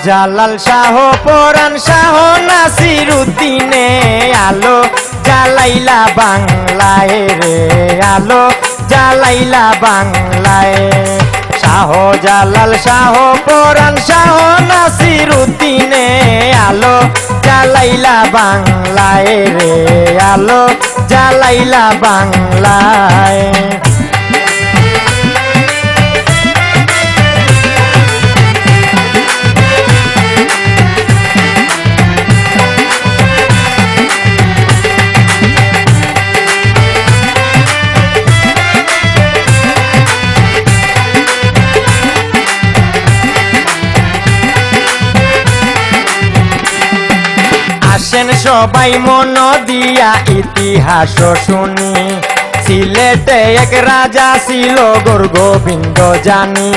জালাল শাহ পরাণ শাহ নাসিরুদ্দিনে আলো জ্বালাইলা বাংলায় রে, আলো জ্বালাইলা বাংলায়। শাহ জালাল শাহ পরাণ শাহ নাসিরুদ্দিনে আলো জ্বালাইলা বাংলায় রে, আলো জ্বালাইলা বাংলায়। আসেন সবাই মন দিয়া ইতিহাস শুনি, সিলেটে এক রাজা ছিল গোর গোবিন্দ জানি।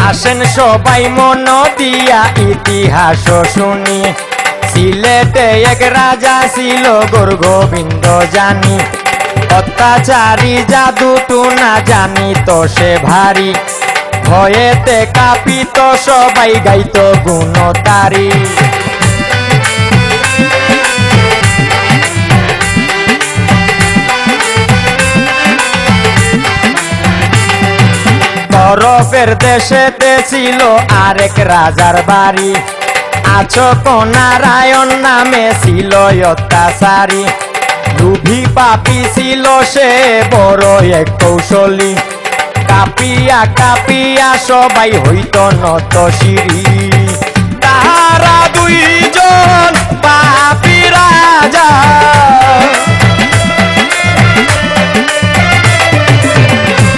আসেন সবাই মন দিয়া ইতিহাস শুনি, সিলেটে এক রাজা ছিল গোর গোবিন্দ জানি। অত্যাচারী জাদু টুনা জানি তো সে ভারী, ভয়েতে কাঁপিত সবাই গাইত গুণ তারি। তরফের দেশেতে ছিল আরেক রাজার বাড়ি, আচক নারায়ণ নামে ছিল অত্যাচারী। লুভি পাপি ছিল সে বড় এক কৌশলী, কাপিয়া কাপিয়া সবাই হইত নত শিরি। তাহারা দুইজন পাপি রাজা,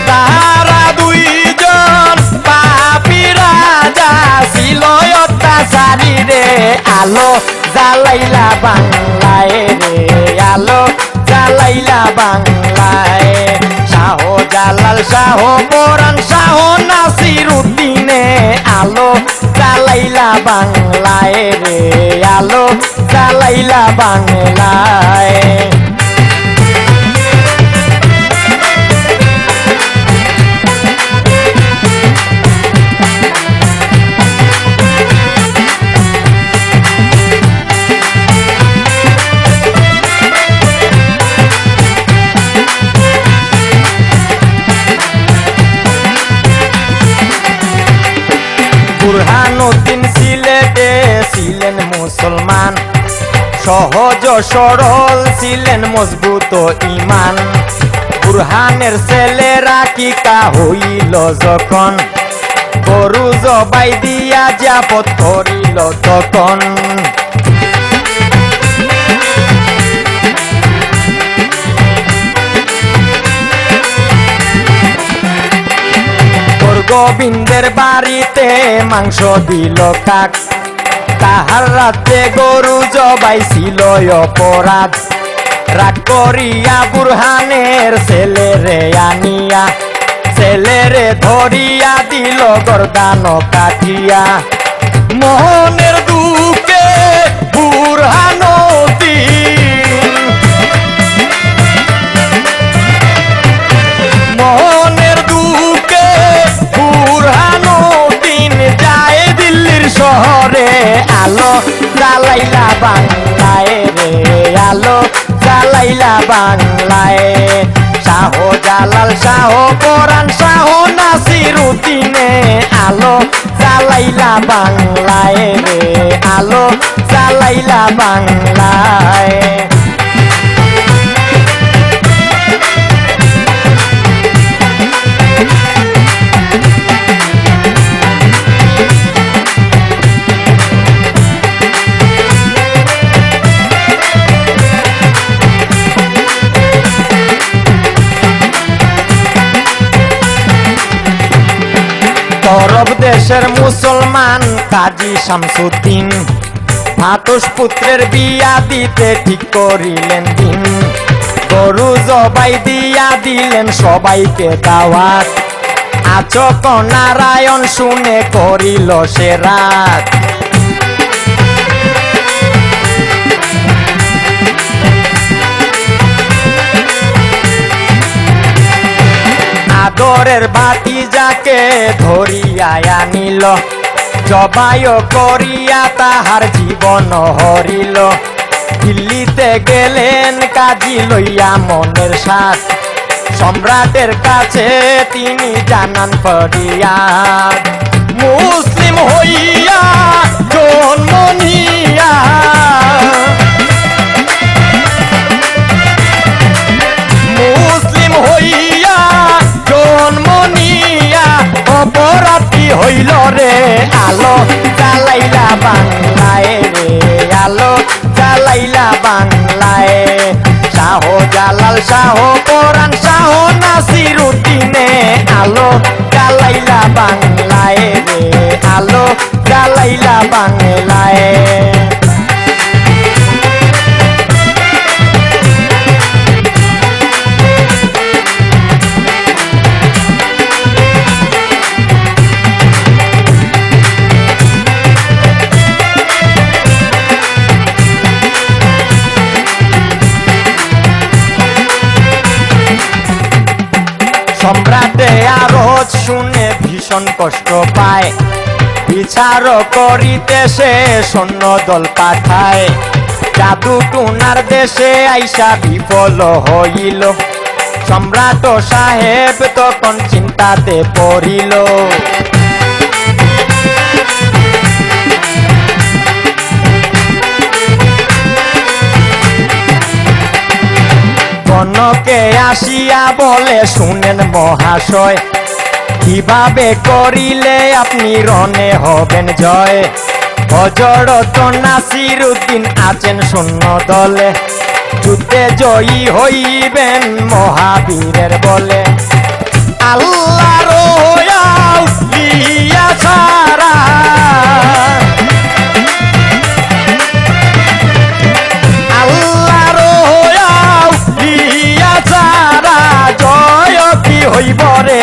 তাহারা দুইজন পাপি রাজা ছিল অত্যাচারী রে, আলো জ্বালাইলা বাংলায় রে, আলো জ্বালাইলা বাংলায়। শাহ জালাল শাহ পরাণ শাহ নাসিরুদ্দিনে আলো জ্বালাইলা বাংলায় রে, আলো জ্বালাইলা বাংলায়। বুরহানুদ্দিন সিলেটে ছিলেন মুসলমান, সহজ সরল ছিলেন মজবুত ইমান। বুরহানের ছেলেরা কিকা হইল যখন, গরু জবাই দিয়া জাপত করিল তখন। গোবিন্দের বাড়িতে মাংস দিল কাক, তাহার রাতে গরু জবাই ছিল অপরাধ। রাগ করিয়া বুরহানের ছেলেরে আনিয়া, ছেলেরে ধরিয়া দিল গর্দান কাটিয়া। মোহনের দুঃখে বুরহানুদ্দিন, মোহনের দুঃখে বুরহানুদ্দিন যায় দিল্লির শহরে, আলো জ্বালাইলা বাংলায় রে, আলো জ্বালাইলা বাংলায়। শাহ জালাল শাহ পরাণ শাহ নাসিরুদ্দিনে আলো জ্বালাইলা বাংলায় রে, আলো জ্বালাইলা বাংলায়। দেশের মুসলমান কাজী শামসুদ্দিন ফাতুস পুত্রের বিয়া দিতে ঠিক করিলেন দিন গরু জবাই দিয়া দিলেন সবাইকে দাওয়াত আচক নারায়ণ শুনে করিল সে রাত আদরের বাতি যাকে ধরিয়া আনিল জবাই করিয়া তাহার জীবন হরিল দিল্লিতে গেলেন কাজী লইয়া মনের সাথ সম্রাটের কাছে তিনি জানান ফরিয়াদ মুসলিম হইয়া জন্ম নিয়া মুসলিম হইয়া জন্ম নিয়া অপরাধী হইল রে আলো জ্বালাইলা বাংলায় রে আলো জ্বালাইলা বাংলায় শাহ জালাল শাহ কোরআন শাহ নাসিরুদ্দিনে আলো জ্বালাইলা বাংলায় রে আলো জ্বালাইলা বাংলায় সম্রাটে আরজ শুনে ভীষণ কষ্ট পায় বিচার করিতে সে সৈন্য দল পাঠায় জাদু টুনার দেশে আইসা বিফল হইল সম্রাট সাহেব তখন চিন্তাতে পড়িল কনকে আসিয়া বলে শুনেন মহাশয় কিভাবে করিলে আপনি রণে হবেন জয় হযরত নাসিরুদ্দিন আছেন সৈন্য দলে যুদ্ধে জয়ী হইবেন মহাবীরের বলে আল্লাহর আউলিয়া ছাড়া হইব রে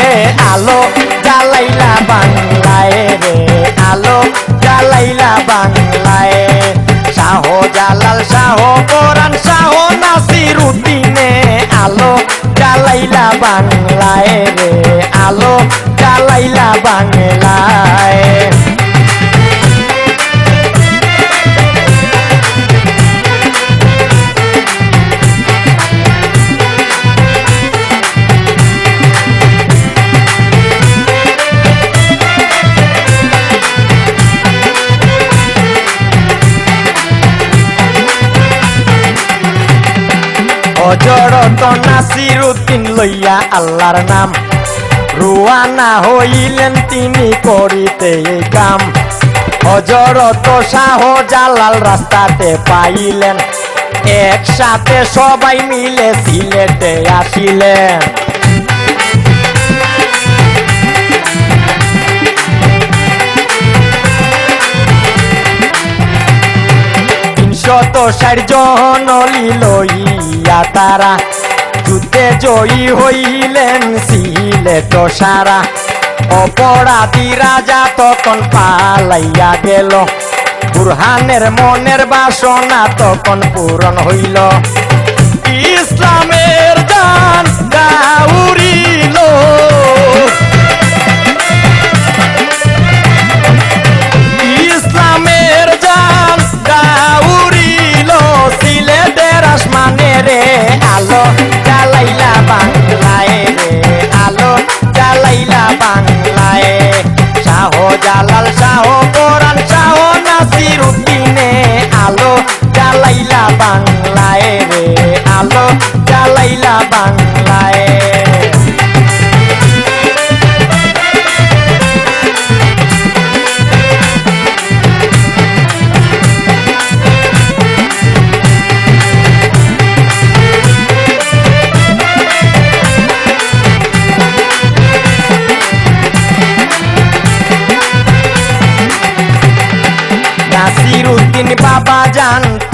আলো জ্বালাইলা বাংলায় রে আলো জ্বালাইলা বাংলায় শাহ জালাল শাহ কোরআন শাহ নাসিরুদ্দিনে আলো জ্বালাইলা বাংলায় রে আলো জ্বালাইলা বাংলায় হযরত নাসিরুদ্দিন লইয়া আল্লাহর নাম রুয়ানা হইলেন তিনি করিতে এই কাম হযরত শাহ জালাল রাস্তাতে পাইলেন একসাথে সবাই মিলে সিলেটে আসিলেন শত 60 জন লইয়া তারা যুদ্ধে জয়ী হইলেন সিলেট সারা অপরাধী রাজা তখন পালাইয়া গেল বুরহানের মনের বাসনা তখন পূরণ হইল ইসলামের জান দাউরিল ইসলামের জান দাউরিল সিলেটের আসমানে রে আলো জ্বালাইলা বাংলায় রে আলো জ্বালাইলা বাংলায় শাহ জালাল শাহ কোরআন শাহ নাসিরুদ্দিনে আলো জ্বালাইলা বাংলায় রে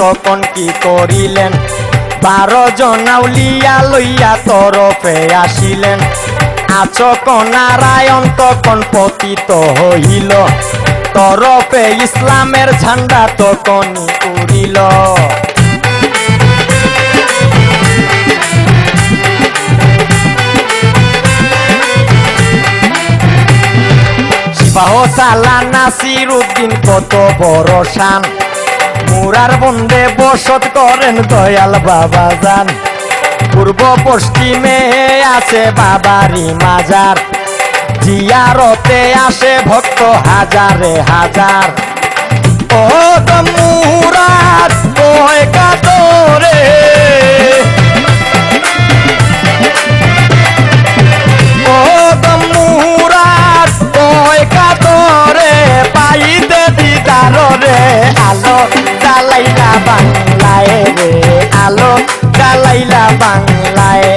তখন কি করিলেন 12 জন আউলিয়া লইয়া তরফে আসিলেন আচক নারায়ণ তখন পতিত হইল তরফে ইসলামের ঝান্ডা তখন উড়িল সিপাহ সালার নাসিরউদ্দিন কত বড় শান মুরার বন্দে বসত করেন দয়াল বাবা যান পূর্ব পশ্চিমে আছে বাবারি মাজার জিয়ারতে আসে ভক্ত হাজারে হাজার ও তো মুরাদ ওই কাতরে ও তো মুরাদ ওই কাতরে পাইতে দিদার রে আলো জ্বালাইলা বাংলায় রে আলো জ্বালাইলা বাংলায়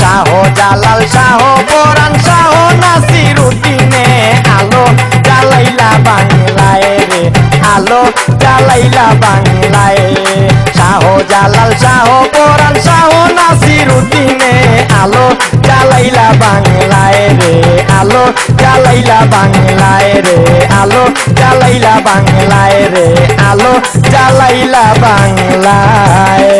শাহ জালাল শাহ পরাণ শাহ নাসিরউদ্দিনে আলো জ্বালাইলা বাংলায় রে আলো জ্বালাইলা বাংলায় শাহ জালাল শাহ পরাণ শাহ নাসিরউদ্দিনে আলো জ্বালাইলা বাংলায় রে আলো জ্বালাইলা বাংলায় রে আলো জ্বালাইলা বাংলায় রে আলো জ্বালাইলা বাংলায়